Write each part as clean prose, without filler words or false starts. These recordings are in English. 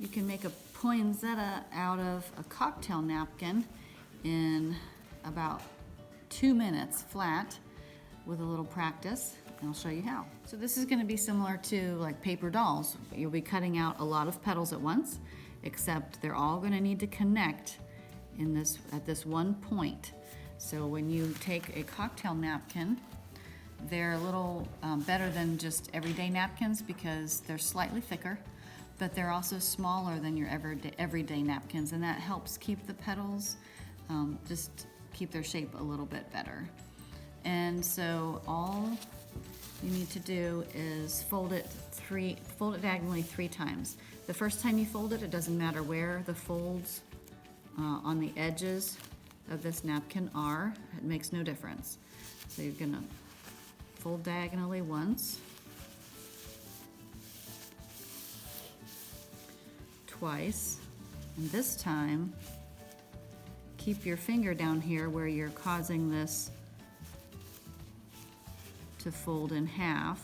You can make a poinsettia out of a cocktail napkin in about 2 minutes flat with a little practice, and I'll show you how. So this is going to be similar to like paper dolls. You'll be cutting out a lot of petals at once, except they're all going to need to connect at this one point. So when you take a cocktail napkin, they're a little better than just everyday napkins because they're slightly thicker, but they're also smaller than your everyday napkins, and that helps keep the petals, just keep their shape a little bit better. And so all you need to do is fold it diagonally 3 times. The first time you fold it, it doesn't matter where the folds on the edges of this napkin are, it makes no difference. So you're gonna fold diagonally once, twice, and this time keep your finger down here where you're causing this to fold in half,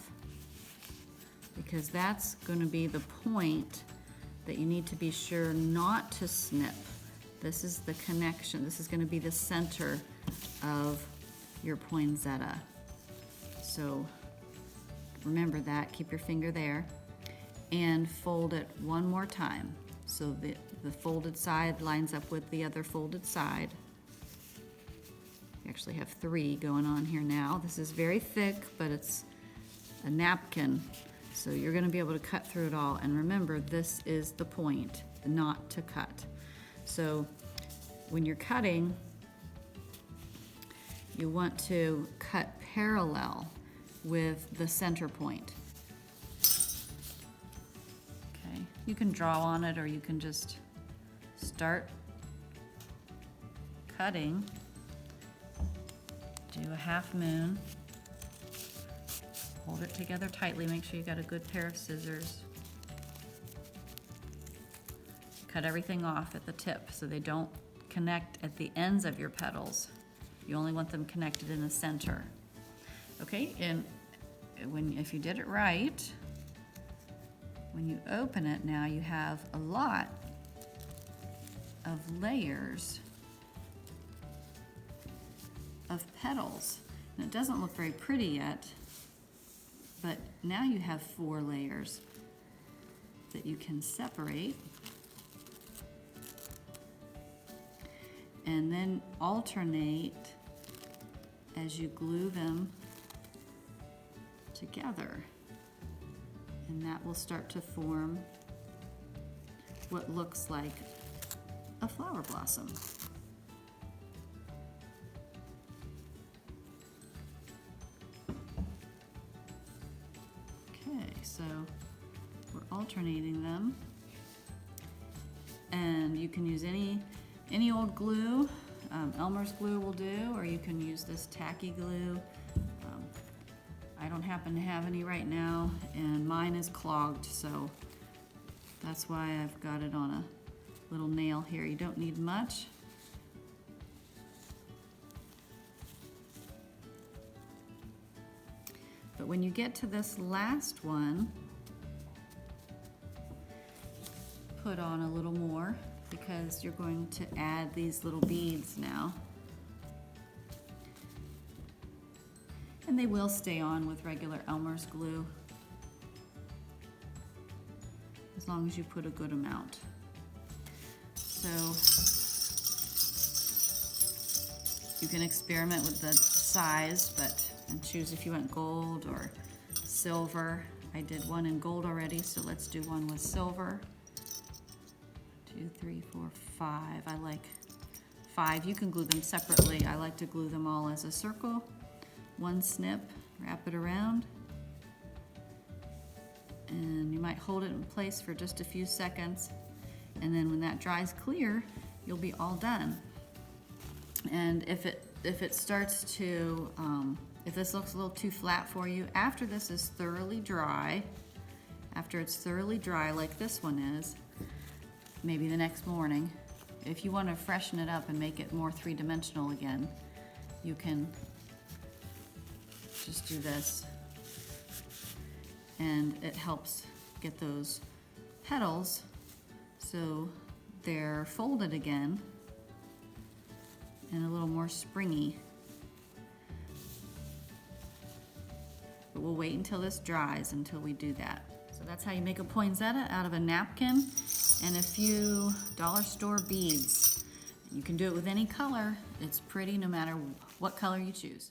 because that's going to be the point that you need to be sure not to snip. This is the connection. This is going to be the center of your poinsettia. So remember that, keep your finger there, and fold it one more time. So the folded side lines up with the other folded side. We actually have 3 going on here now. This is very thick, but it's a napkin, so you're going to be able to cut through it all. And remember, this is the point, not to cut. So when you're cutting, you want to cut parallel with the center point. Okay, you can draw on it, or you can just start cutting. Do a half moon, hold it together tightly, make sure you got a good pair of scissors. Cut everything off at the tip so they don't connect at the ends of your petals. You only want them connected in the center. Okay, and if you did it right, when you open it now, you have a lot of layers of petals. And it doesn't look very pretty yet, but now you have 4 layers that you can separate and then alternate as you glue them together, and that will start to form what looks like a flower blossom. Okay, so we're alternating them, and you can use any old glue. Elmer's glue will do, or you can use this tacky glue. I don't happen to have any right now, and mine is clogged, so that's why I've got it on a little nail here. You don't need much. But when you get to this last one, put on a little more, because you're going to add these little beads now. And they will stay on with regular Elmer's glue, as long as you put a good amount. So you can experiment with the size, and choose if you want gold or silver. I did one in gold already, so let's do one with silver. 2, 3, 4, 5. I like 5. You can glue them separately. I like to glue them all as a circle. 1 snip, wrap it around, and you might hold it in place for just a few seconds, and then when that dries clear, you'll be all done. And if it starts to, if this looks a little too flat for you, after this is thoroughly dry, after it's thoroughly dry like this one is, maybe the next morning, if you want to freshen it up and make it more 3-dimensional again, you can just do this, and it helps get those petals so they're folded again and a little more springy. But we'll wait until this dries until we do that. So that's how you make a poinsettia out of a napkin and a few dollar store beads. You can do it with any color. It's pretty no matter what color you choose.